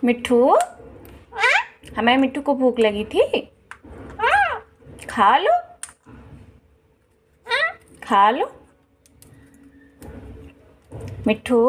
मिट्ठू, हमारे मिट्ठू को भूख लगी थी, खा लो, खा लो मिट्ठू।